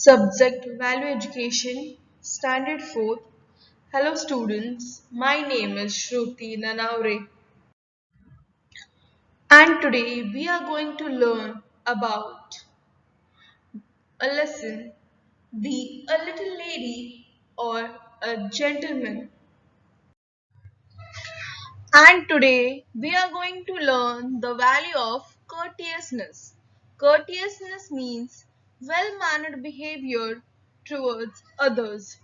Subject Value Education, Standard 4th. Hello students, my name is Shruti Nanaware and today we are going to learn about a lesson, be a little lady or a gentleman. And today we are going to learn the value of courteousness. Courteousness means well-mannered behavior towards others.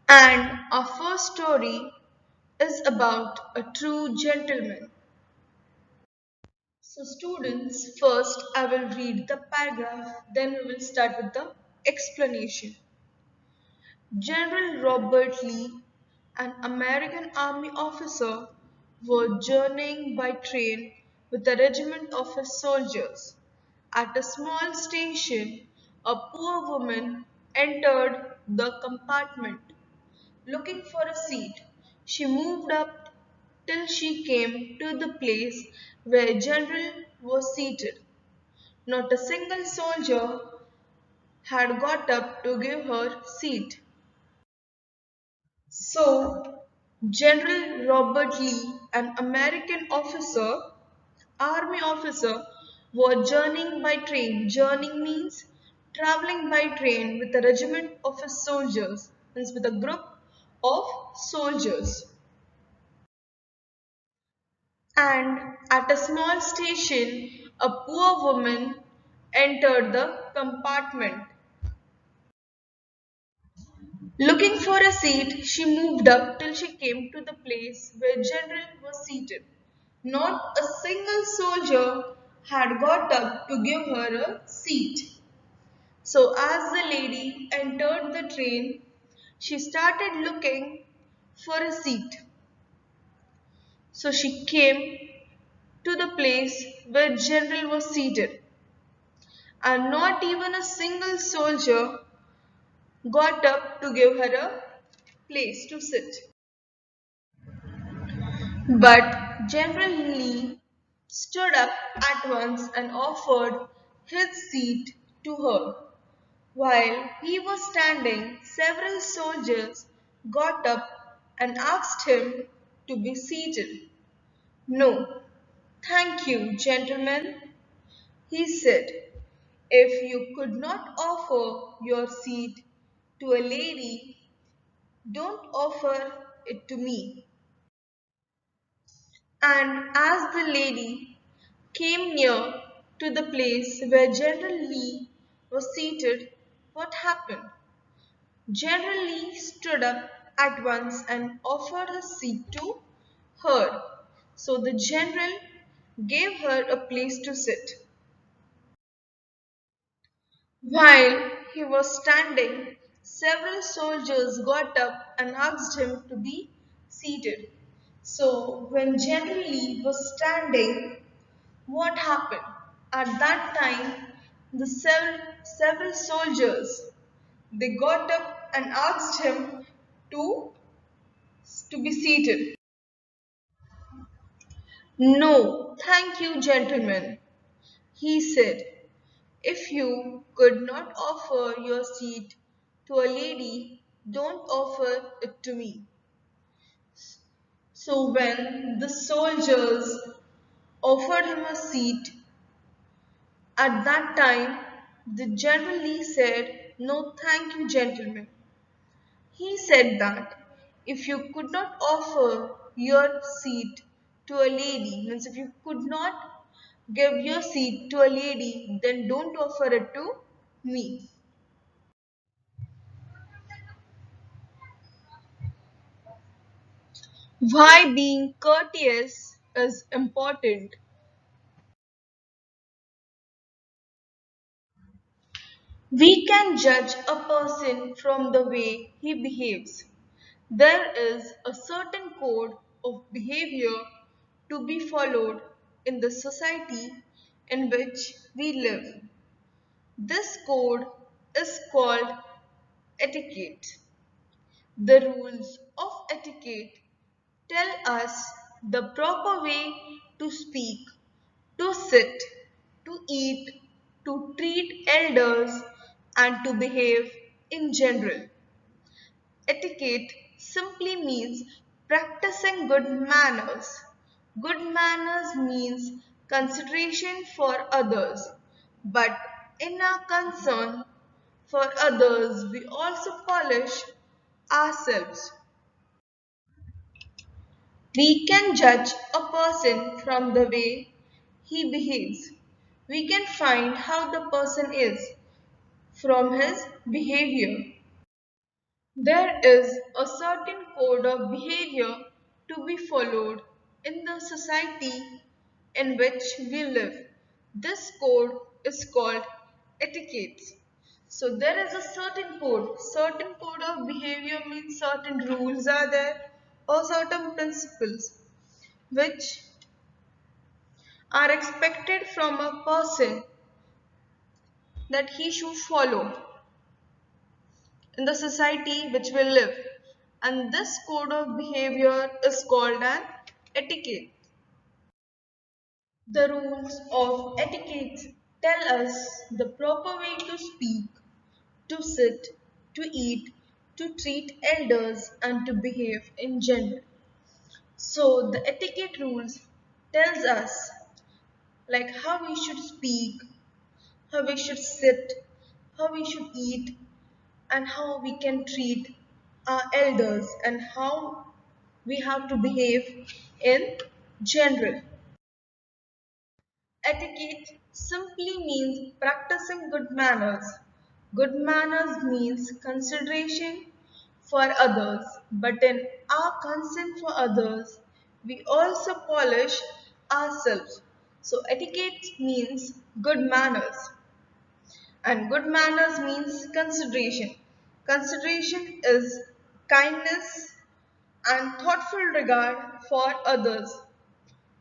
And our first story is about a true gentleman. So, students, first I will read the paragraph, then we will start with the explanation. General Robert Lee, an American Army officer, was journeying by train with a regiment of his soldiers. At a small station, a poor woman entered the compartment looking for a seat. She moved up till she came to the place where General was seated. Not a single soldier had got up to give her seat. So, General Robert Lee, an American officer, army officer, was journeying by train. Journeying means traveling by train with a regiment of his soldiers, means with a group of soldiers. And at a small station, a poor woman entered the compartment. Looking for a seat, she moved up till she came to the place where General was seated. Not a single soldier had got up to give her a seat. So, as the lady entered the train, she started looking for a seat. So, she came to the place where General was seated, and not even a single soldier got up to give her a place to sit. But General Lee stood up at once and offered his seat to her. While he was standing, several soldiers got up and asked him to be seated. No, thank you, gentlemen, he said. If you could not offer your seat to a lady, don't offer it to me. And as the lady came near to the place where General Lee was seated, what happened? General Lee stood up at once and offered a seat to her. So the general gave her a place to sit. While he was standing, several soldiers got up and asked him to be seated. So, when General Lee was standing, what happened? At that time, the several soldiers they got up and asked him to to be seated. No, thank you, gentlemen, he said. If you could not offer your seat to a lady, don't offer it to me. So when the soldiers offered him a seat, at that time the General Lee said, no, thank you, gentlemen. He said that if you could not offer your seat to a lady, means if you could not give your seat to a lady, then don't offer it to me. Why being courteous is important. We can judge a person from the way he behaves. There is a certain code of behavior to be followed in the society in which we live. This code is called etiquette. The rules of etiquette tell us the proper way to speak, to sit, to eat, to treat elders, and to behave in general. Etiquette simply means practicing good manners. Good manners means consideration for others, but in our concern for others, we also polish ourselves. We can judge a person from the way he behaves. We can find how the person is from his behavior. There is a certain code of behavior to be followed in the society in which we live. This code is called etiquette. So there is a certain code. Certain code of behavior means certain rules are there or certain principles which are expected from a person that he should follow in the society which we live. And this code of behavior is called an etiquette. The rules of etiquette tell us the proper way to speak, to sit, to eat, to treat elders, and to behave in general. So the etiquette rules tells us like how we should speak, how we should sit, how we should eat, and how we can treat our elders and how we have to behave in general. Etiquette simply means practicing good manners. Good manners means consideration for others, but in our concern for others, we also polish ourselves. So, etiquette means good manners, and good manners means consideration. Consideration is kindness and thoughtful regard for others,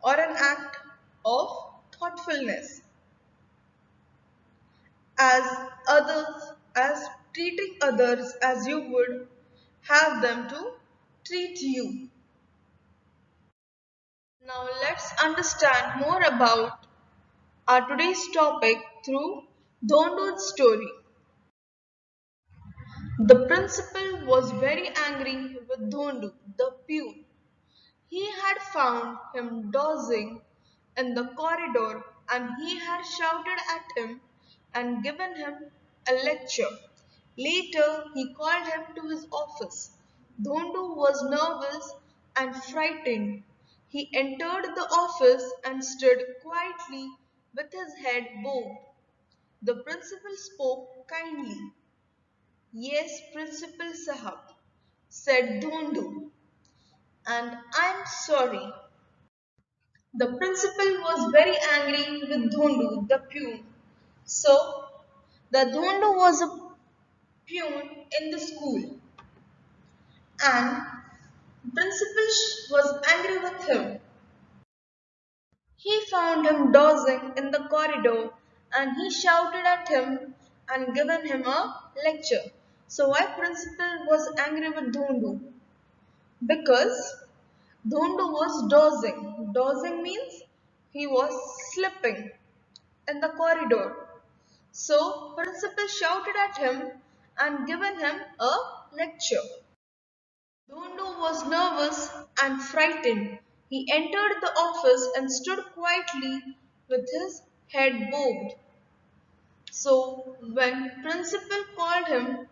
or an act of thoughtfulness as others, as treating others as you would have them to treat you. Now let's understand more about our today's topic through Dondo's story. The principal was very angry with Dhondu, the peon. He had found him dozing in the corridor and he had shouted at him and given him a lecture. Later, he called him to his office. Dhondu was nervous and frightened. He entered the office and stood quietly with his head bowed. The principal spoke kindly. Yes, Principal Sahab, said Dhondu, and I am sorry. The principal was very angry with Dhondu, the peon. So, the Dhondu was a peon in the school, and principal was angry with him. He found him dozing in the corridor, and he shouted at him and given him a lecture. So, why principal was angry with Dhondu? Because Dhondu was dozing. Dozing means he was slipping in the corridor. So principal shouted at him and given him a lecture. Dhondu was nervous and frightened. He entered the office and stood quietly with his head bowed. So when principal called him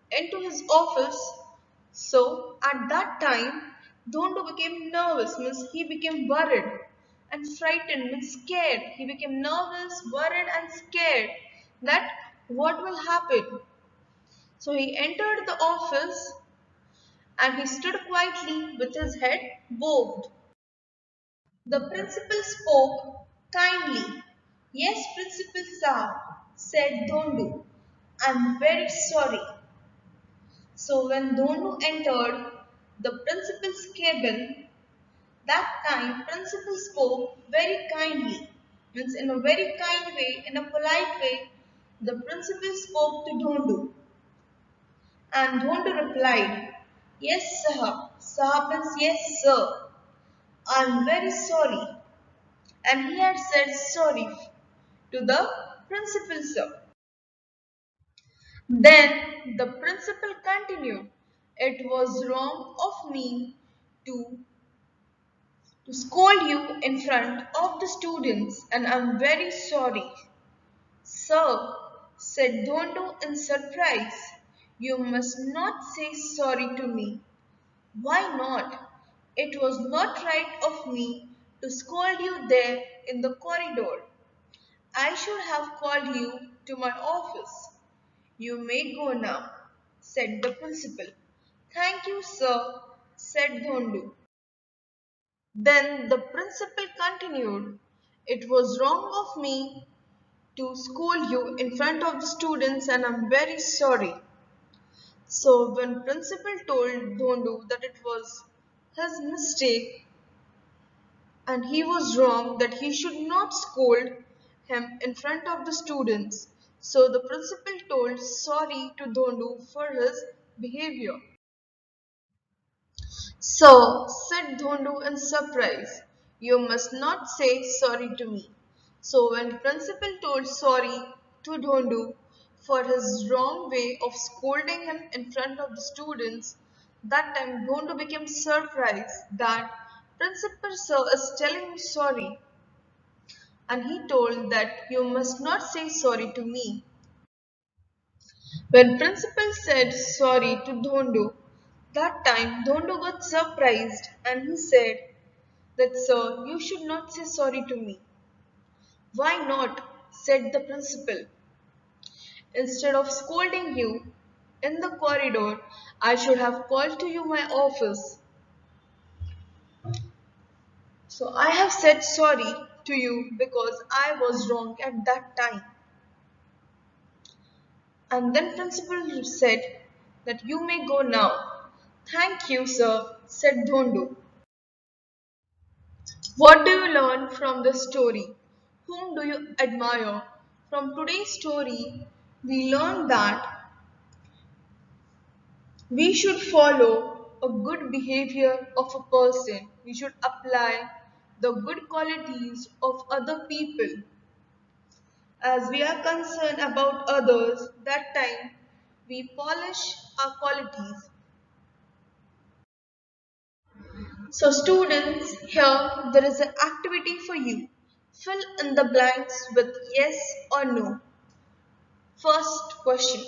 into his office, so at that time Dhondu became nervous, means he became worried and frightened, means scared. He became nervous, worried and scared that what will happen. So he entered the office and he stood quietly with his head bowed. The principal spoke kindly. Yes, Principal Sir, said Dhondu. I'm very sorry. So when Dhonu entered the principal's cabin, that time principal spoke very kindly, means in a very kind way, in a polite way. The principal spoke to Dhondu, and Dhondu replied, "Yes, Sahab." Sahab means yes, sir. I'm very sorry, and he had said sorry to the Principal sir. Then the principal continued. It was wrong of me to, to scold you in front of the students, and I'm very sorry. Sir, said Dhondo in surprise, you must not say sorry to me. Why not? It was not right of me to scold you there in the corridor. I should have called you to my office. You may go now, said the principal. Thank you, sir, said Dhondu. Then the principal continued, it was wrong of me to scold you in front of the students and I'm very sorry. So when principal told Dhondu that it was his mistake and he was wrong, that he should not scold him in front of the students, so the principal told sorry to Dhondu for his behavior. Sir, said Dhondu in surprise, you must not say sorry to me. So when principal told sorry to Dhondu for his wrong way of scolding him in front of the students, that time Dhondu became surprised that principal sir is telling me sorry, and he told that you must not say sorry to me. When principal said sorry to Dhondu, that time Dhondu got surprised and he said that sir, you should not say sorry to me. Why not? Said the principal. Instead of scolding you in the corridor, I should have called to you my office. So I have said sorry to you because I was wrong at that time. And then principal said that you may go now. Thank you, sir, said Dhondu. What do you learn from this story? Whom do you admire? From today's story, we learn that we should follow a good behavior of a person. We should apply the good qualities of other people. As we are concerned about others, that time we polish our qualities. So students, here there is an activity for you. Fill in the blanks with yes or no. First question.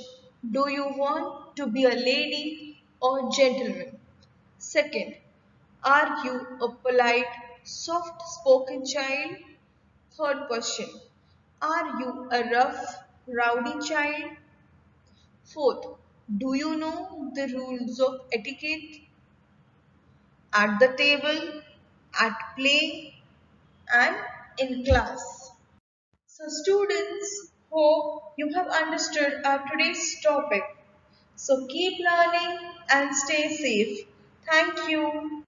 Do you want to be a lady or gentleman? Second. Are you a polite, soft-spoken child? Third question. Are you a rough, rowdy child? Fourth. Do you know the rules of etiquette? At the table, at play, and in class. So students, hope you have understood our today's topic. So keep learning and stay safe. Thank you.